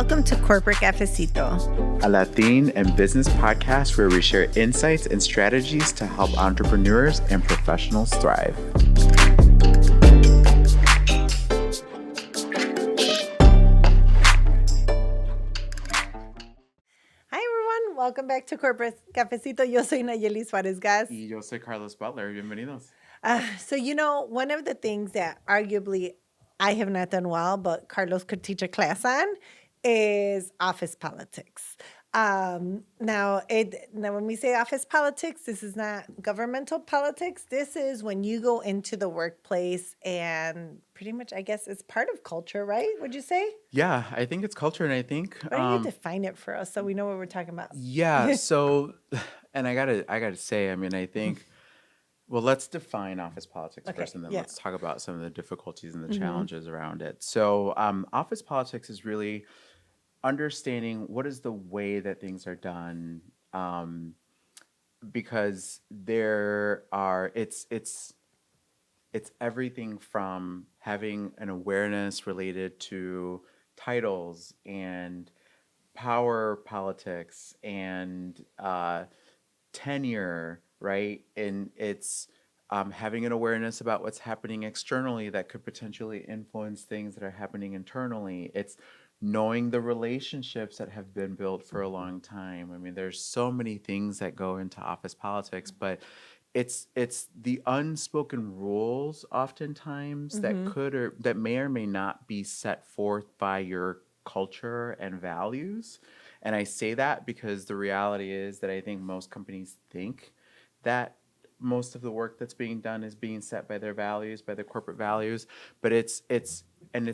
Welcome to Corporate Cafecito, a Latine and business podcast where we share insights and strategies to help entrepreneurs and professionals thrive. Hi everyone, welcome back to Corporate Cafecito. Yo soy Nayeli Suarez Gas. Y yo soy Carlos Butler. Bienvenidos. One of the things that arguably I have not done well, but Carlos could teach a class on, is office politics. Now, when we say office politics, this is not governmental politics. This is when you go into the workplace and pretty much, I guess, it's part of culture, right? Would you say? Yeah, I think it's culture, and I think Why don't you define it for us so we know what we're talking about? yeah. So, and I gotta say, I mean, I think. Well, let's define office politics first, and then let's talk about some of the difficulties and the challenges around it. So, office politics is really understanding what is the way that things are done, because it's everything from having an awareness related to titles and power politics and tenure, right? And it's having an awareness about what's happening externally that could potentially influence things that are happening internally. It's knowing the relationships that have been built for a long time. I mean, there's so many things that go into office politics, but it's the unspoken rules oftentimes that could or that may or may not be set forth by your culture and values. And I say that because the reality is that I think most companies think that most of the work that's being done is being set by their values, by their corporate values, but it's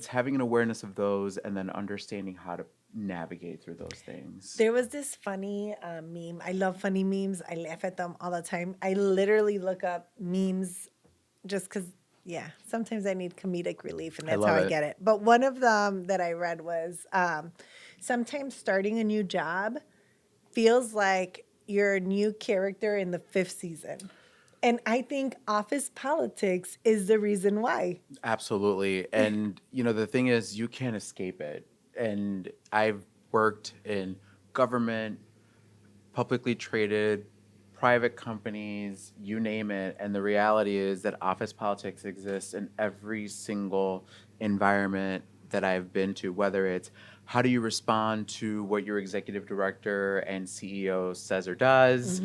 having an awareness of those and then understanding how to navigate through those things. There was this funny meme. I love funny memes. I laugh at them all the time. I literally look up memes just because, sometimes I need comedic relief, and that's how I get it. But one of them that I read was sometimes starting a new job feels like you're a new character in the fifth season. And I think office politics is the reason why. Absolutely. And, the thing is, you can't escape it. And I've worked in government, publicly traded, private companies, you name it. And the reality is that office politics exists in every single environment that I've been to, whether it's how do you respond to what your executive director and CEO says or does.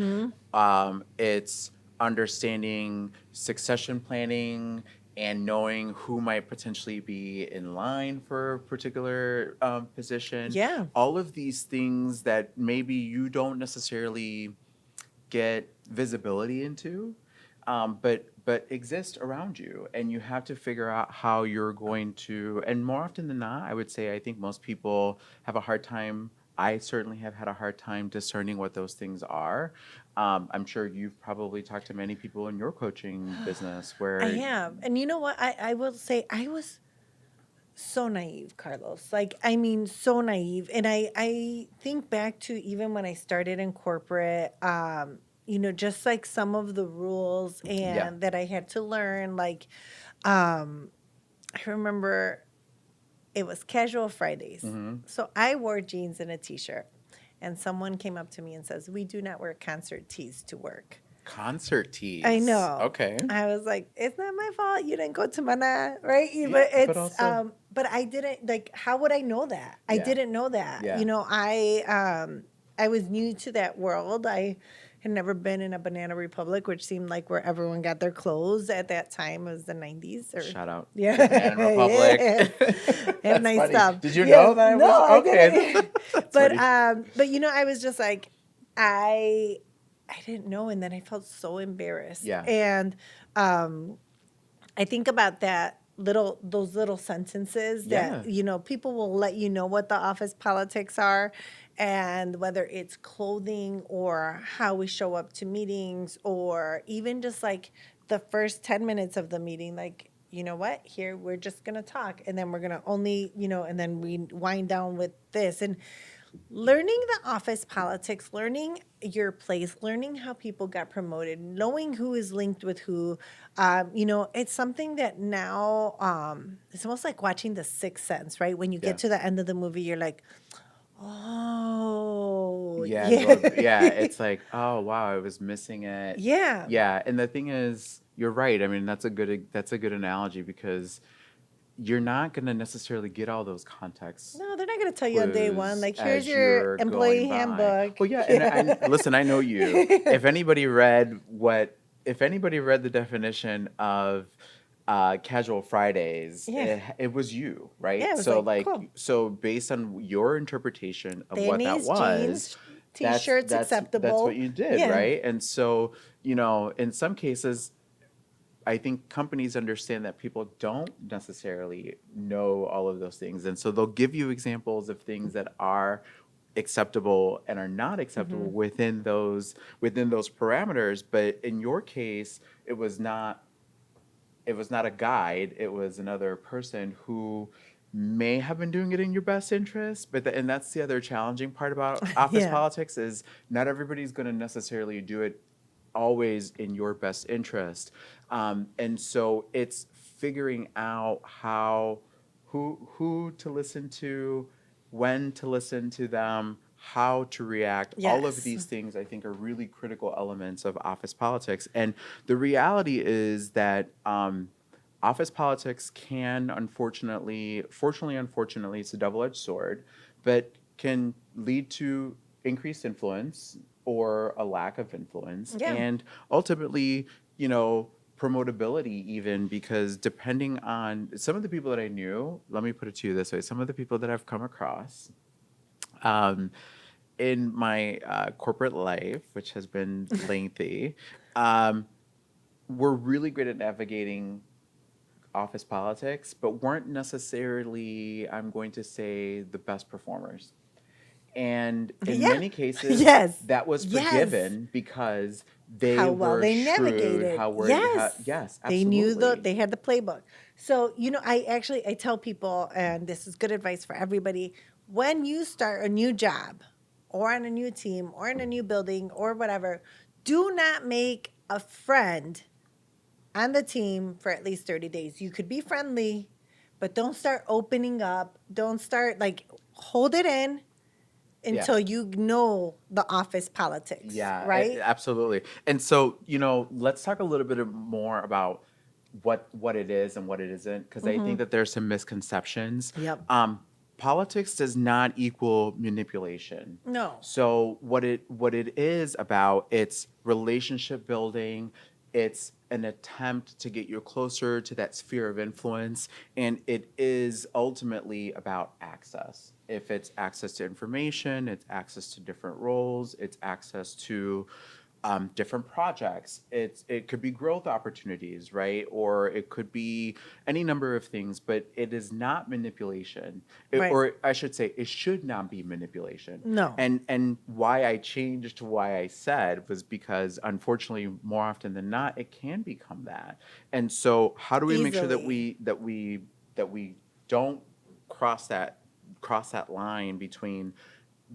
It's understanding succession planning and knowing who might potentially be in line for a particular position. Yeah. All of these things that maybe you don't necessarily get visibility into, but exist around you, and you have to figure out how you're going to. And more often than not, I would say I think most people have a hard time. I certainly have had a hard time discerning what those things are. I'm sure you've probably talked to many people in your coaching business where I have. And you know what? I will say I was so naive, Carlos. So naive. And I think back to even when I started in corporate, just like some of the rules and that I had to learn. I remember it was casual Fridays. So I wore jeans and a t-shirt. And someone came up to me and says, "We do not wear concert tees to work." Concert tees. I know. Okay. I was like, "It's not my fault. You didn't go to Mana, right?" Yeah, but it's but also, but I didn't how would I know that? I didn't know that. Yeah. I was new to that world. I had never been in a Banana Republic, which seemed like where everyone got their clothes at that time. It was the 90s. Shout out. Yeah. Banana Republic. They have nice stuff. Did you know that? No, Okay. I didn't. But I was just like, I didn't know, and then I felt so embarrassed. Yeah. And I think about those little sentences that people will let you know what the office politics are, and whether it's clothing or how we show up to meetings, or even just like the first 10 minutes of the meeting, like, you know what, here we're just gonna talk, and then we're gonna only, and then we wind down with this. And learning the office politics, learning your place, learning how people got promoted, knowing who is linked with who, it's something that now it's almost like watching The Sixth Sense, right? When you get Yeah. to the end of the movie, you're like, oh, Yeah, yeah. yeah, it's like, oh wow, I was missing it. Yeah. Yeah, and the thing is, you're right. I mean, that's a good analogy because you're not going to necessarily get all those context No, they're not going to tell you on day one, clues like, here's as your you're going employee by. handbook. Well, yeah, and Yeah. listen, I know you. If anybody read the definition of casual Fridays, Yeah. it was you, right? Yeah, it was So like, like, cool. so based on your interpretation of what that Danny's was, jeans, that's t-shirts that's what acceptable. you did, Yeah. right? And so, in some cases, I think companies understand that people don't necessarily know all of those things. And so they'll give you examples of things that are acceptable and are not acceptable Hmm. within those parameters. But in your case, it was not a guide, it was another person who may have been doing it in your best interest, and that's the other challenging part about office Yeah. politics is not everybody's going to necessarily do it always in your best interest. And so it's figuring out who to listen to, when to listen to them, how to react. All of Yes. these things I think are really critical elements of office politics. And the reality is that office politics can, unfortunately, it's a double-edged sword, but can lead to increased influence or a lack of influence, Yeah. and ultimately, you know, promotability, even because depending on some of the people that I knew, let me put it to you this way, some of the people that I've come across um, in my corporate life, which has been lengthy, um, were really great at navigating office politics, but weren't necessarily, I'm going to say, the best performers. And in Yeah. many cases, Yes. that was Yes. forgiven because they How well were they shrewd. navigated. Yes. Yes, They knew absolutely. they had the playbook. So, I tell people, and this is good advice for everybody, when you start a new job or on a new team or in a new building or whatever, do not make a friend on the team for at least 30 days. You could be friendly, but don't start opening up. Don't start like hold it in Yeah. until you know the office politics, Yeah, right? absolutely. And so, let's talk a little bit more about what it is and what it isn't, because I think Mm-hmm. that there's some misconceptions. Yep. Politics does not equal manipulation. No. So what it is about, it's relationship building, it's an attempt to get you closer to that sphere of influence, and it is ultimately about access. If it's access to information, it's access to different roles, it's access to different projects. It could be growth opportunities, right? Or it could be any number of things, but it is not manipulation. Right. Or I should say, it should not be manipulation. No. And why I changed to why I said was because, unfortunately, more often than not, it can become that. And so, how do we make sure that Easily. we don't cross that line between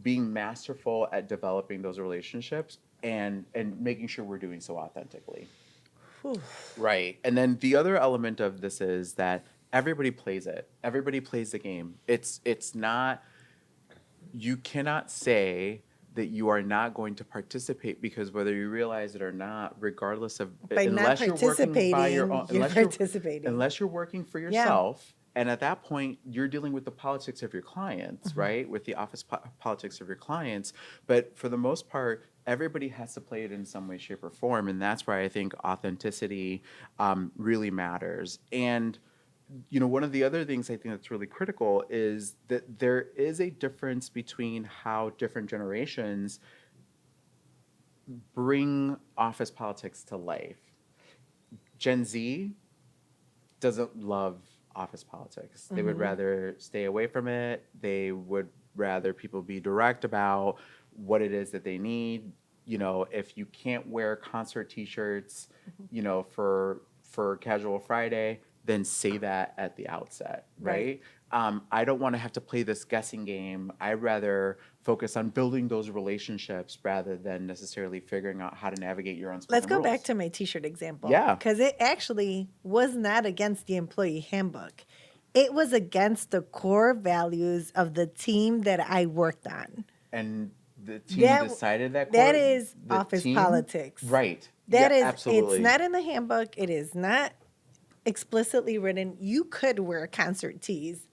being masterful at developing those relationships and making sure we're doing so authentically. Whew. Right. And then the other element of this is that everybody plays it. Everybody plays the game. It's not, you cannot say that you are not going to participate, because whether you realize it or not, regardless of, By not unless you're working by your participating, own, you're participating. unless you're working for Yeah. yourself, and at that point you're dealing with the politics of your clients, Mhm. right? With the office politics of your clients. But for the most part, everybody has to play it in some way, shape, or form, and that's why I think authenticity really matters. And one of the other things I think that's really critical is that there is a difference between how different generations bring office politics to life. Gen Z doesn't love office politics. They would Mhm. rather stay away from it. They would rather people be direct about what it is that they need. If you can't wear concert t-shirts, for casual Friday, then say that at the outset, Right. right? I don't want to have to play this guessing game. I'd rather focus on building those relationships rather than necessarily figuring out how to navigate your Let's unspoken go back rules. to my t-shirt example Yeah. because it actually was not against the employee handbook. It was against the core values of the team that I worked on. And the team That decided that that court, is the office team, politics. right? That Yeah, is, it's absolutely. not in the handbook. It is not explicitly written. You could wear concert tees.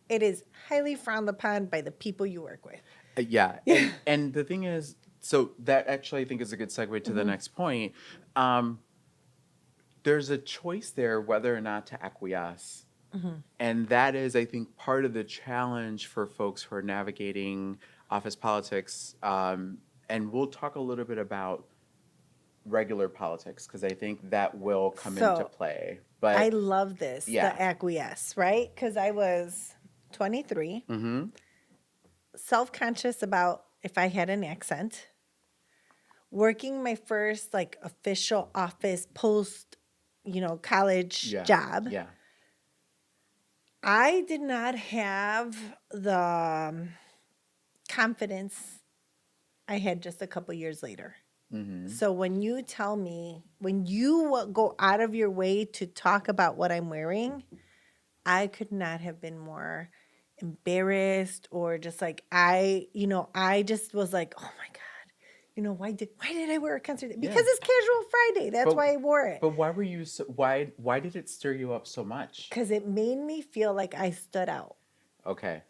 It is highly frowned upon by the people you work with. Yeah, Yeah. and the thing is, so that actually I think is a good segue to the next point. Um, there's a choice there whether or not to acquiesce. And that is, I think, part of the challenge for folks who are navigating office politics. And we'll talk a little bit about regular politics because I think that will come into So play. I But love this, yeah, the acquiesce, right? Because I was 23, mm-hmm. self conscious about if I had an accent, working my first like official office post, college Yeah, job. yeah, I did not have the confidence I had just a couple years later. mm-hmm. So when you tell me, when you go out of your way to talk about what I'm wearing, I could not have been more embarrassed or just like I just was like, oh my God, why did I wear a concert? Because Yeah. it's casual Friday. That's But why I wore it. but why were you so, why did it stir you up so much? Because it made me feel like I stood out. Okay.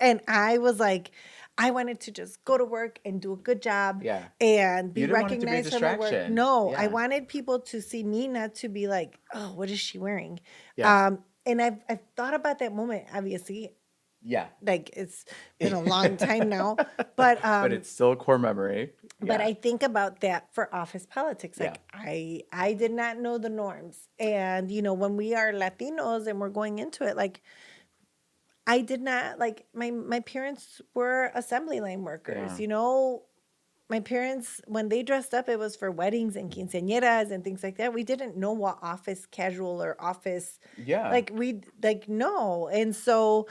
And I was like, I wanted to just go to work and do a good job Yeah. and You be didn't want it to be a recognized for my work. distraction. No, I Yeah. wanted people to see me, not to be like, oh, what is she wearing? Yeah. And I've thought about that moment, obviously. Yeah. Like it's been a long time now. But But it's still a core memory. but Yeah. I think about that for office politics. Yeah. Like I did not know the norms. And when we are Latinos and we're going into it, like I did not like my parents were assembly line workers, Yeah. My parents, when they dressed up, it was for weddings and quinceañeras and things like that. We didn't know what office casual or office, Yeah. like we like no. And so,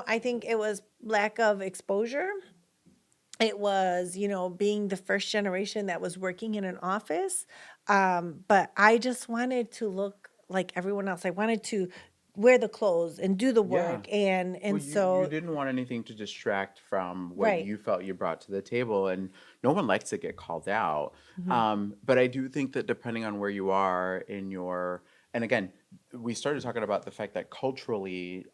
I think it was lack of exposure. It was, being the first generation that was working in an office. But I just wanted to look like everyone else. I wanted to wear the clothes and do the Yeah. work. And Well, and you so didn't want anything to distract from what right. you felt you brought to the table, and no one likes to get called out. Mhm. But I do think that depending on where you are in your, and again, we started talking about the fact that culturally,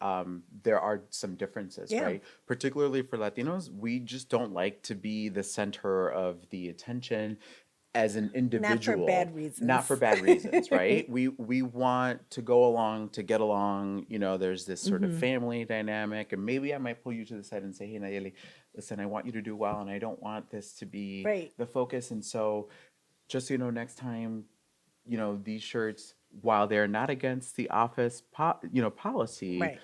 there are some differences, Yeah. right? Particularly for Latinos, we just don't like to be the center of the attention as an Not for individual, bad not for reasons. bad reasons, right? We want to go along to get along. There's this sort of Hmm. family dynamic, and maybe I might pull you to the side and say, "Hey, Nayeli, listen, I want you to do well, and I don't want this to be Right. the focus." And so, just so you know, next time, these shirts, while they're not against the office, policy, Right.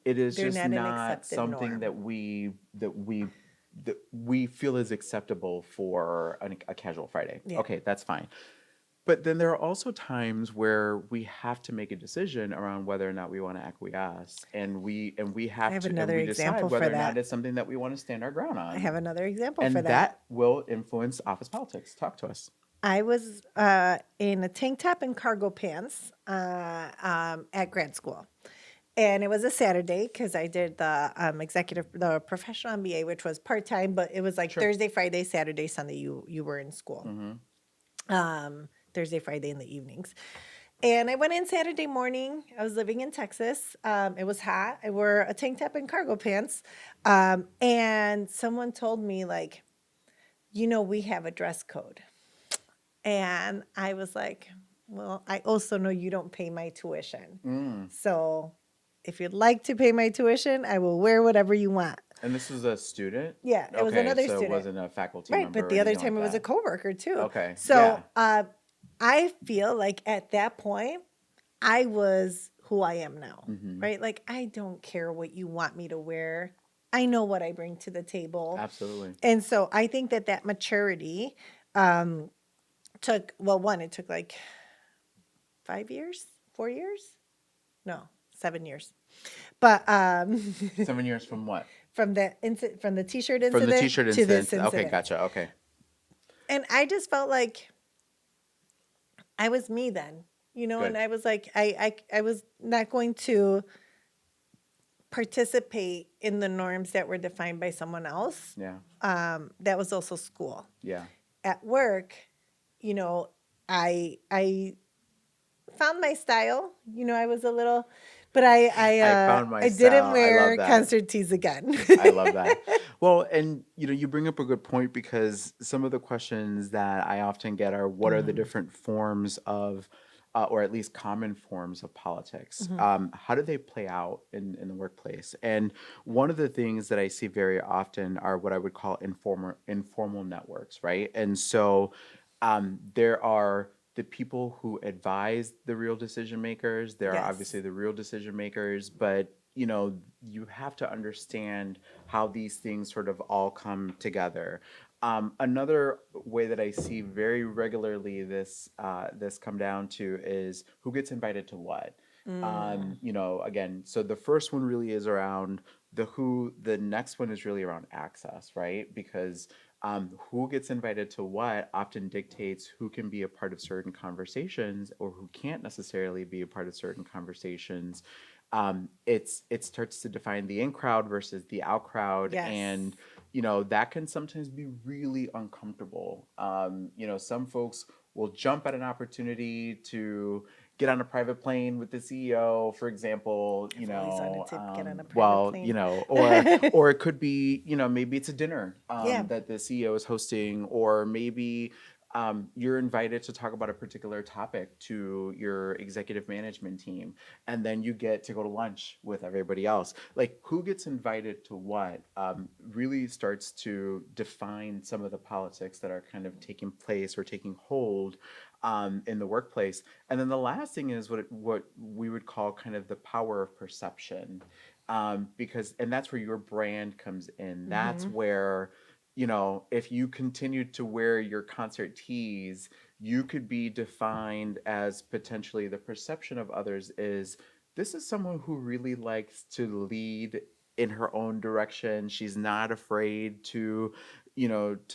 it is They're just not an not accepted something norm. that we feel is acceptable for a casual Friday. Yeah. Okay, that's fine. But then there are also times where we have to make a decision around whether or not we want to acquiesce, and we I have have to and another we decide example for whether or not that. it's something that we want to stand our ground I on, have another example for and that. that will influence office politics. Talk to us. I was in a tank top and cargo pants at grad school. And it was a Saturday because I did the professional MBA, which was part time, but it was like Sure. Thursday, Friday, Saturday, Sunday. You were in school. Mm-hmm. Thursday, Friday in the evenings. And I went in Saturday morning. I was living in Texas. It was hot. I wore a tank top and cargo pants. And someone told me, like, we have a dress code. And I was like, well, I also know you don't pay my tuition. Mm. So if you'd like to pay my tuition, I will wear whatever you want. And this was a student? Yeah, it was Okay, another so it student. wasn't a faculty Right, member but or the other anything time like it was a that. coworker too. Okay, So yeah, I feel like at that point, I was who I am now, mm-hmm. right? Like, I don't care what you want me to wear. I know what I bring to the table. Absolutely. And so I think that maturity um, took, well, one, it took like 5 years, 4 years. No, 7 years. But 7 years from what? from the t-shirt From the incident t-shirt to this incident. Okay, incident. gotcha. Okay. And I just felt like I was me then, and Good. I was like, I was not going to participate in the norms that were defined by someone else. Yeah. That was also school. Yeah. At work, you know, I found my style. I was a little, but I found my I didn't style. I love wear that. concert tees again. I love that. Well, and you bring up a good point because some of the questions that I often get are what are the Mm, different forms of, or at least common forms of politics? mhm. How do they play out in the workplace? And one of the things that I see very often are what I would call informal networks, right? And so there are the people who advise the real decision makers. There are obviously Yes. the real decision makers, but you have to understand how these things sort of all come together. Another way that I see very regularly this come down to is who gets invited to what. Mm, Again, so the first one really is around the who. The next one is really around access, right? Because who gets invited to what often dictates who can be a part of certain conversations or who can't necessarily be a part of certain conversations. It starts to define the in crowd versus the out crowd, yes. and that can sometimes be really uncomfortable. Some folks will jump at an opportunity to get on a private plane with the CEO, for example. I've always wanted to get on a private Well, plane. or it could be, maybe it's a dinner Yeah. that the CEO is hosting, or maybe you're invited to talk about a particular topic to your executive management team, and then you get to go to lunch with everybody else. Like, who gets invited to what really starts to define some of the politics that are kind of taking place or taking hold in the workplace. And then the last thing is what we would call kind of the power of perception, because and that's where your brand comes in. That's Mm-hmm. where if you continue to wear your concert tees, you could be defined as potentially the perception of others is this is someone who really likes to lead in her own direction. She's not afraid to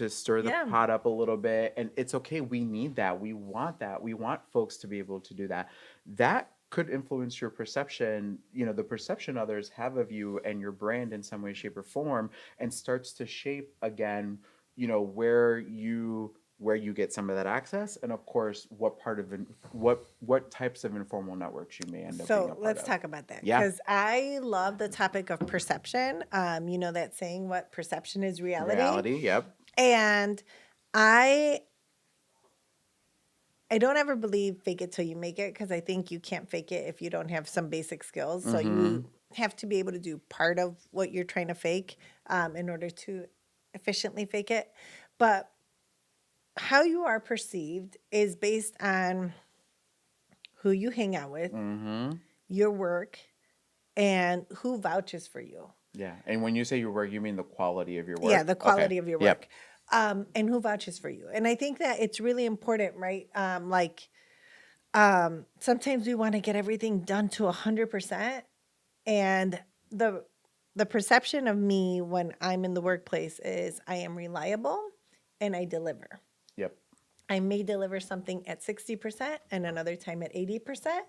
stir the Yeah. pot up a little bit. And it's okay. We need that. We want that. We want folks to be able to do that. That could influence your perception, the perception others have of you and your brand in some way, shape, or form, and starts to shape again, where you get some of that access, and of course what part of what types of informal networks you may end up being a So part let's of. talk about that Yeah. because I love the topic of perception. That saying, what perception is reality. Reality. Yep. And I I don't ever believe fake it till you make it because I think you can't fake it if you don't have some basic skills. So Mm-hmm. you have to be able to do part of what you're trying to fake in order to efficiently fake it. But how you are perceived is based on who you hang out with, Mm-hmm. your work, and who vouches for you. Yeah. And when you say your work, you mean the quality of your Yeah, work? the Okay. quality of your Yep. work, and who vouches for you. And I think that it's really important, right? Sometimes we want to get everything done to 100%, and the the perception of me when I'm in the workplace is I am reliable and I deliver. Yep. I may deliver something at 60% and another time at 80%,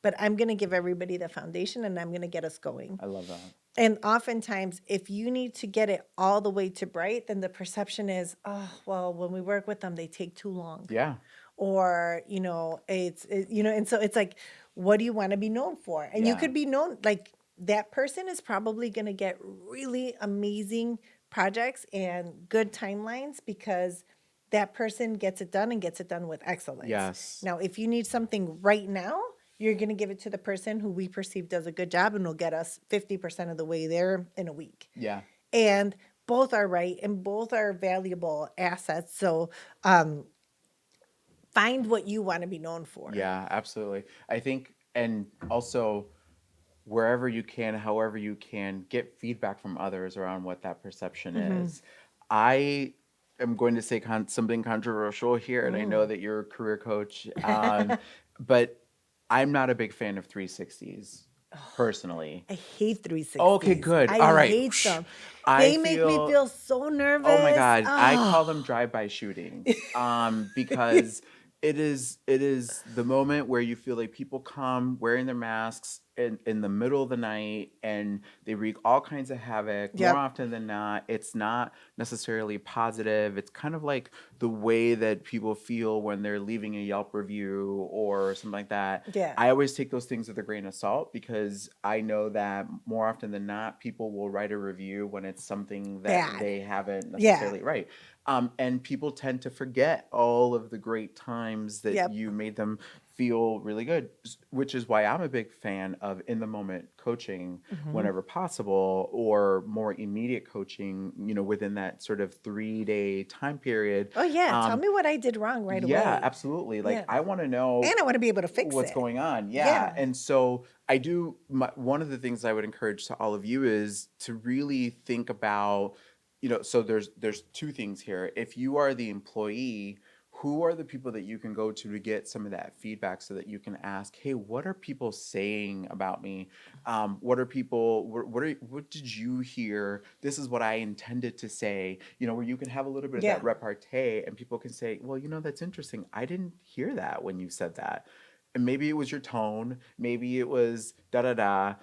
but I'm going to give everybody the foundation and I'm going to get us going. I love that. And oftentimes, if you need to get it all the way to bright, then the perception is, oh, well, when we work with them, they take too long. Yeah. Or, and so it's like, what do you want to be known for? And you Yeah. could be known like that person is probably going to get really amazing projects and good timelines because that person gets it done and gets it done with excellence. Yes. Now, if you need something right now, you're going to give it to the person who we perceive does a good job and will get us 50% of the way there in a week. Yeah. And both are right and both are valuable assets. So find what you want to be known for. Yeah, absolutely. I think, and also wherever you can, however you can, get feedback from others around what that perception Mm-hmm. is. I am going to say something controversial here, and I know Mm. that you're a career coach, but I'm not a big fan of 360s personally. I hate Okay, 360s. good. I All right. hate them. I They make me feel feel so Oh my nervous. God, I call them drive-by shootings. Because it is the moment where you feel like people come wearing their masks in the middle of the night and they wreak all kinds of havoc. More Yep. often than not, it's not necessarily positive. It's kind of like the way that people feel when they're leaving a Yelp review or something like that. Yeah. I always take those things with a grain of salt because I know that more often than not, people will write a review when it's something that Bad. they haven't Yeah. necessarily right. And people tend to forget all of the great times that Yep. you made them feel really good, which is why I'm a big fan of in the moment coaching Hmm. whenever possible, or more immediate coaching, within that sort of 3 day time period. Oh, yeah. Tell Um, me what I did wrong right yeah, away. absolutely. Like Yeah. I want to know And I want to be able to fix what's it. going on. Yeah. Yeah. And so I do one of the things I would encourage to all of you is to really think about, so there's two things here. If you are the employee, who are the people that you can go to get some of that feedback so that you can ask, hey, what are people saying about me? What are people what did you hear? This is what I intended to say, where you can have a little bit of Yeah. that repartee and people can say, well, that's interesting. I didn't hear that when you said that. And maybe it was your tone, maybe it was da da da.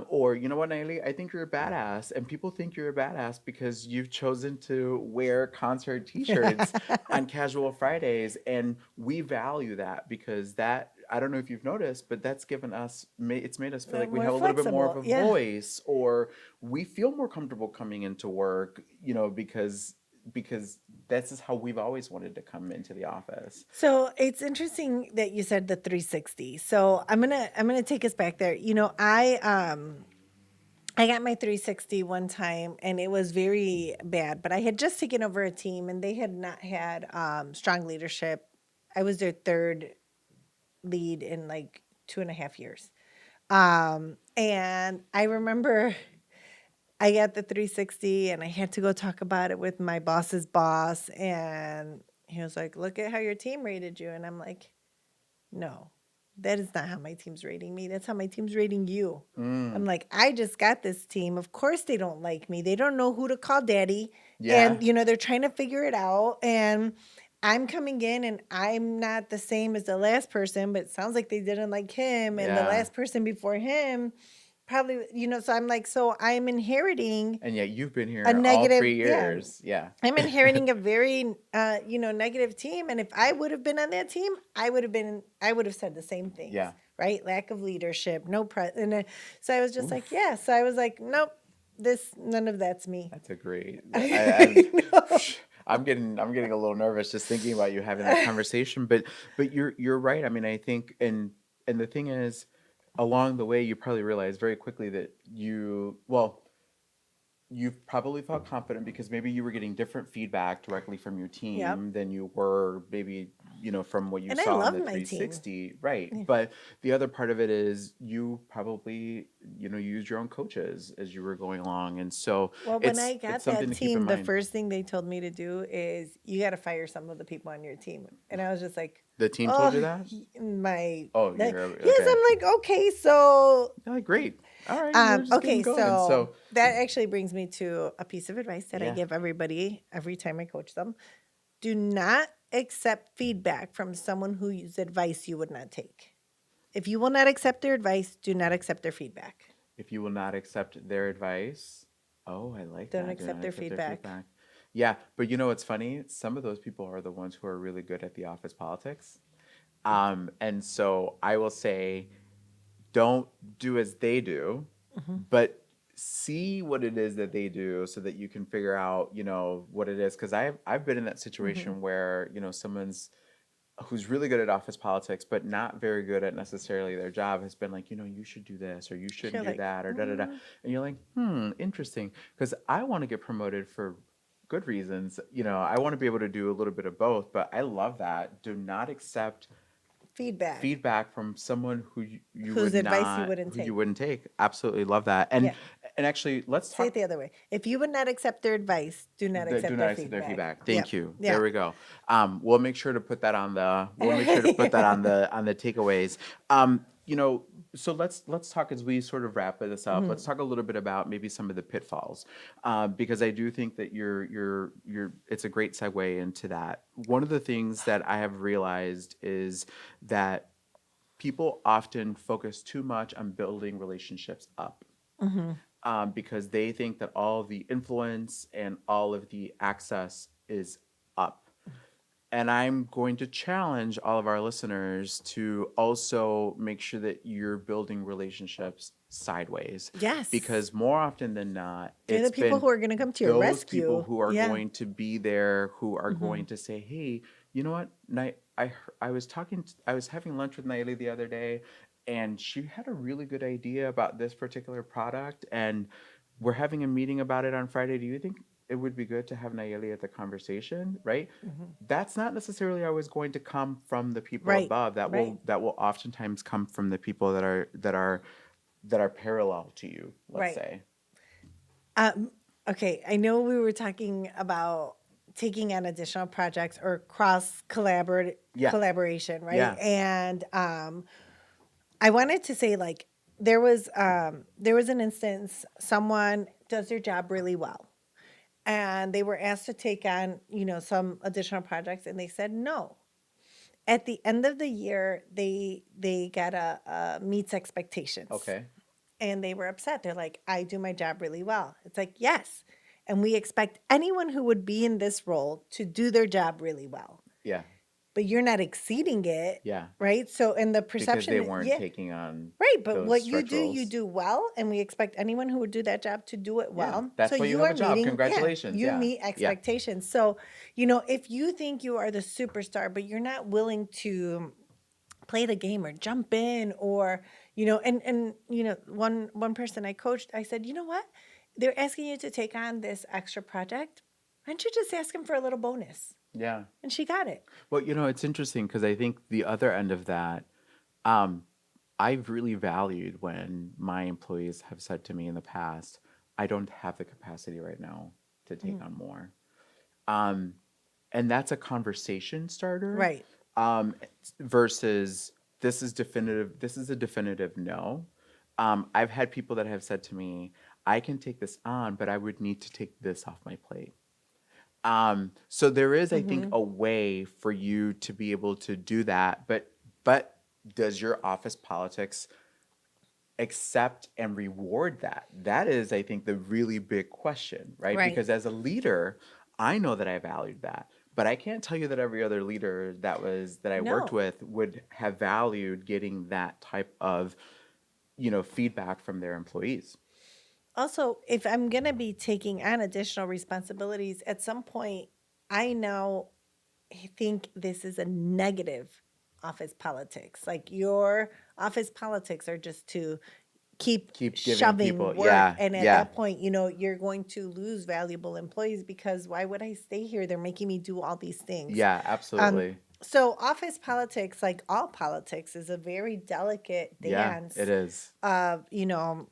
Or you know what, Nayeli? I think you're a badass, and people think you're a badass because you've chosen to wear concert T-shirts on casual Fridays, and we value that because that I don't know if you've noticed, but that's given us it's made us feel like we More have a little bit more of flexible. a Yeah. voice, or we feel more comfortable coming into work, because this is how we've always wanted to come into the office. So it's interesting that you said the 360. So I'm gonna take us back there. I got my 360 one time and it was very bad, but I had just taken over a team and they had not had strong leadership. I was their third lead in like 2.5 years. And I remember I got the 360 and I had to go talk about it with my boss's boss. And he was like, look at how your team rated you. And I'm like, no, that is not how my team's rating me. That's how my team's rating you. I'm Mm, like, I just got this team. Of course they don't like me. They don't know who to call daddy. yeah, And, they're trying to figure it out. And I'm coming in and I'm not the same as the last person, but it sounds like they didn't like him. And the yeah. last person before him probably, so I'm like, so I'm inheriting And yet you've been a here all negative, three yeah. years. Yeah. I'm inheriting a very, negative team. And if I would have been on that team, I would have said the same things, Yeah. right? Lack of leadership, no and so I was just like, Oof. yeah. So I was like, nope, none of that's me. That's a great. I know. I'm getting a little nervous just thinking about you having that conversation. But you're right. I mean, I think and the thing is, along the way, you probably realize very quickly that you've probably felt confident because maybe you were getting different feedback directly from your Yep. team than you were maybe, from what you And I saw on love the my team. 360, right? Yeah. But the other part of it is you probably, used your own coaches as you were going along. And so Well, when it's I it's got something that to keep in team, the mind. first thing they told me to do is you got to fire some of the people on your team. And I was just like, The team told oh, you that? my, Oh, like, you're yes, okay. I'm like, okay, so You're like, great. All right, we're just getting Okay, going. so So that actually brings me to a piece of advice that I yeah. give everybody every time I coach them. Do not accept feedback from someone whose advice you would not take. If you will not accept their advice, do not accept their feedback. If you will not accept their advice, oh, I like Don't that. Do accept not their accept their feedback. feedback. Yeah, but you know what's funny? Some of those people are the ones who are really good at the office politics. And so I will say, don't do as they do, Hmm. but see what it is that they do so that you can figure out, what it is. Because I've been in that Hmm. situation where, someone's who's really good at office politics, but not very good at necessarily their job, has been like, you should do this or you shouldn't You're do like, that or da da da. mm, And you're like, interesting. Because I want to get promoted for good reasons. I want to be able to do a little bit of both, but I love that. Do not accept feedback. feedback from someone who you Whose would advice you not wouldn't who you take. wouldn't take. Absolutely love that. and Yeah. And actually, let's Say talk. it the other way. If you would not accept their advice, do not Do accept their not accept their feedback. feedback. Yep. Thank you. Yeah. There we go. We'll make sure to put that on the. We'll make sure to put that on the takeaways. You know, so let's talk as we sort of wrap this up. Let's talk a little bit about maybe some of the pitfalls, because I do think that you're. It's a great segue into that. One of the things that I have realized is that people often focus too much on building relationships up, because they think that all the influence and all of the access is up. And I'm going to challenge all of our listeners to also make sure that you're building relationships sideways, Yes. because more often than not, They're the it's people been who are going to come to your those people rescue. who are Yeah. going to be there, who are going to say, "Hey, you know what? I was I was having lunch with Nayeli the other day, and she had a really good idea about this particular product, and we're having a meeting about it on Friday. Do you think it would be good to have Nayeli at the conversation?" Right? That's not necessarily always going to come from the people Right. above. Right. That will oftentimes come from the people that are parallel to you, let's Right. say. Um, okay. I know we were talking about taking on additional projects or cross Yeah. collaboration, right? Yeah. And I wanted to say like there was an instance someone does their job really well and they were asked to take on, you know, some additional projects and they said no. At the end of the year, they got a meets expectations Okay. and they were upset. They're like, I do my job really well. It's like, yes. And we expect anyone who would be in this role to do their job really well, Yeah. but you're not exceeding it, Yeah. right? So, and the Because they perception, weren't yeah, taking on right. But those what stretch you roles. do well, and we expect anyone who would do that job to do it Yeah. well. So That's why you you have are a job. meeting, yeah, Congratulations. you Yeah. meet Yeah. expectations. So, you know, if you think you are the superstar, but you're not willing to play the game or jump in or you know and you know one person I coached, I said, you know what, they're asking you to take on this extra project, why don't you just ask them for a little bonus? Yeah. And she got it. Well, it's interesting because I think the other end of that, um, I've really valued when my employees have said to me in the past, I don't have the capacity right now to take Mhm. on more. Um, and that's a conversation starter, Right. um, versus this is a definitive no. I've had people that have said to me, I can take this on, but I would need to take this off my plate. So there is, I think, Hmm. a way for you to be able to do that, but does your office politics accept and reward that? That is, I think, the really big question, right? Right. Because as a leader, I know that I valued that, but I can't tell you that every other leader that I worked No. with would have valued getting that type of, feedback from their employees. Also, if I'm going to be taking on additional responsibilities at some point, I now think this is a negative office politics. Like your office politics are just to keep Keep giving shoving people, work. yeah, And at yeah, that point, you know, you're going to lose valuable employees because why would I stay here? They're making me do all these things. yeah, Um, absolutely. so office politics, like all politics, is a very delicate Yeah, it dance is. of, you know,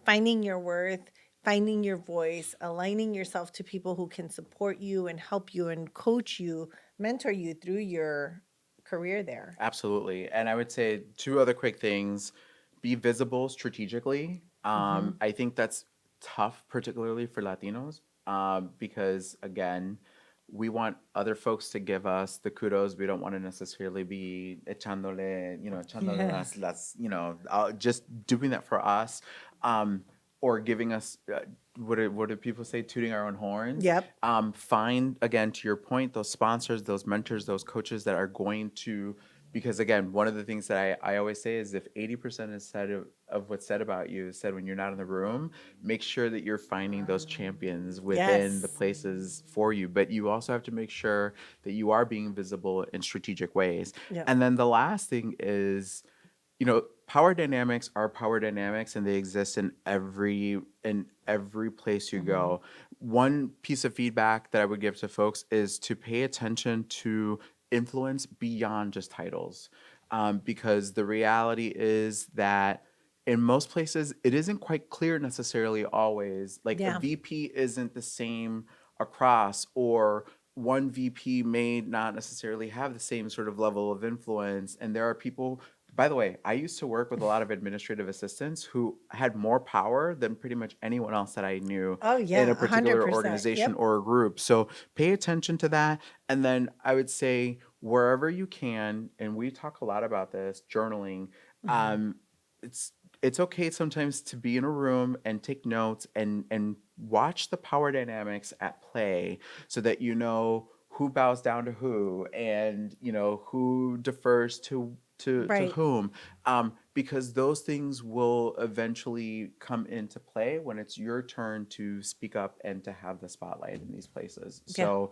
finding your worth, finding your voice, aligning yourself to people who can support you and help you and coach you, mentor you through your career there. Absolutely. And I would say two other quick things: be visible strategically. Hmm. I think that's tough, particularly for Latinos, because again, we want other folks to give us the kudos. We don't want to necessarily be echándole Yeah. just doing that for us, um, or giving us, what do people say, tooting our own horns. Yep. Find, again, to your point, those sponsors, those mentors, those coaches that are going to, because again, one of the things that I always say is if 80% is said of what's said about you is said when you're not in the room, make sure that you're finding those champions within the Yes. places for you. But you also have to make sure that you are being visible in strategic ways. Yep. And then the last thing is, power dynamics are power dynamics, and they exist in every place you Hmm. go. One piece of feedback that I would give to folks is to pay attention to influence beyond just titles, because the reality is that in most places, it isn't quite clear necessarily always. Like a Yeah. VP isn't the same across, or one VP may not necessarily have the same sort of level of influence. And there are people, by the way, I used to work with a lot of administrative assistants who had more power than pretty much anyone else that I knew Oh in yeah, a particular 100%. organization Yep. or a group. So pay attention to that. And then I would say, wherever you can, and we talk a lot about this, journaling, Mhm. um, it's it's okay sometimes to be in a room and take notes and watch the power dynamics at play so that you know who bows down to who, and you know who defers to Right. whom, because those things will eventually come into play when it's your turn to speak up and to have the spotlight in these places. Yeah. So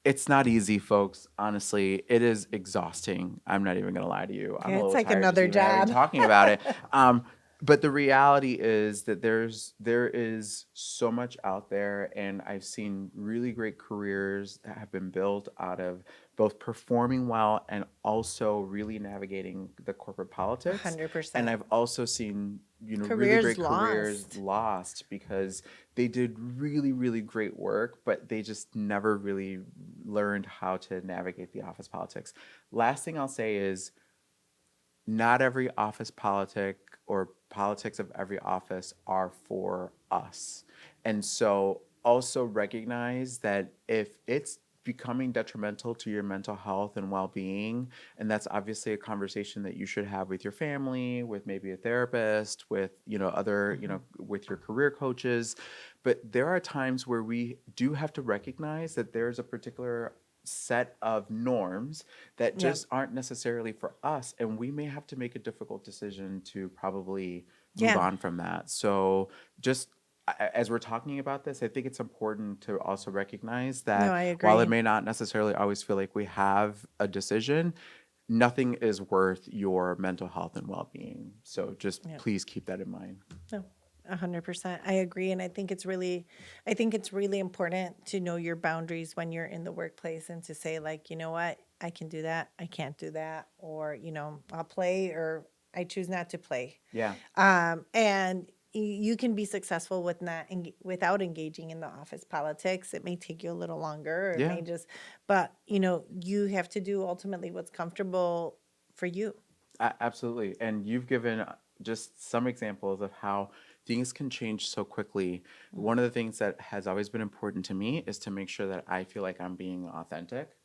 it's not easy, folks. Honestly, it is exhausting. I'm not even gonna lie to you. I'm Yeah, a it's little like tired just another even having job. talking about it. Um, but the reality is that there is so much out there, and I've seen really great careers that have been built out of both performing well and also really navigating the corporate politics. And 100%. I've also seen, you know, really Careers great careers lost. lost because they did really, really great work, but they just never really learned how to navigate the office politics. Last thing I'll say is, not every office politic or politics of every office are for us. And so also recognize that if it's becoming detrimental to your mental health and well-being, and that's obviously a conversation that you should have with your family, with maybe a therapist, with, you know, other, you know, Mhm. with your career coaches. But there are times where we do have to recognize that there's a particular set of norms that Yeah. just aren't necessarily for us, and we may have to make a difficult decision to probably move Yeah. on from that. So just as we're talking about this, I think it's important to also recognize No, that I while it agree. may not necessarily always feel like we have a decision, nothing is worth your mental health and well-being. So just Yeah. please keep that in mind. No, 100%. I agree. And I think it's really important to know your boundaries when you're in the workplace and to say, like, you know what, I can do that. I can't do that. Or, you know, I'll play or I choose not to play. Yeah. And you can be successful with not without engaging in the office politics. It may take you a little longer, or it Yeah. may just, but you know, you have to do ultimately what's comfortable for you. Absolutely. And you've given just some examples of how things can change so quickly. One of the things that has always been important to me is to make sure that I feel like I'm being authentic,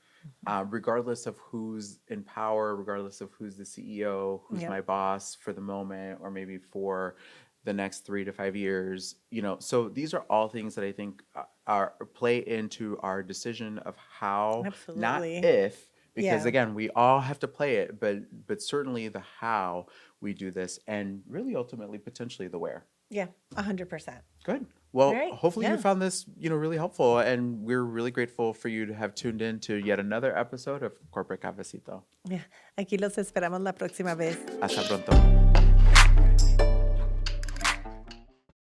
regardless of who's in power, regardless of who's the CEO, who's Yep. my boss for the moment, or maybe for the next 3 to 5 years. You know, so these are all things that I think are play into our decision of how, not Absolutely. if, because Yeah. again, we all have to play it, but certainly the how we do this, and really ultimately potentially the where. Yeah. 100%. Good. All Well, right. hopefully you Yeah. found this, you know, really helpful, and we're really grateful for you to have tuned in to yet another episode of Corporate Cafecito. Yeah. Aquí los esperamos la próxima vez. Hasta pronto.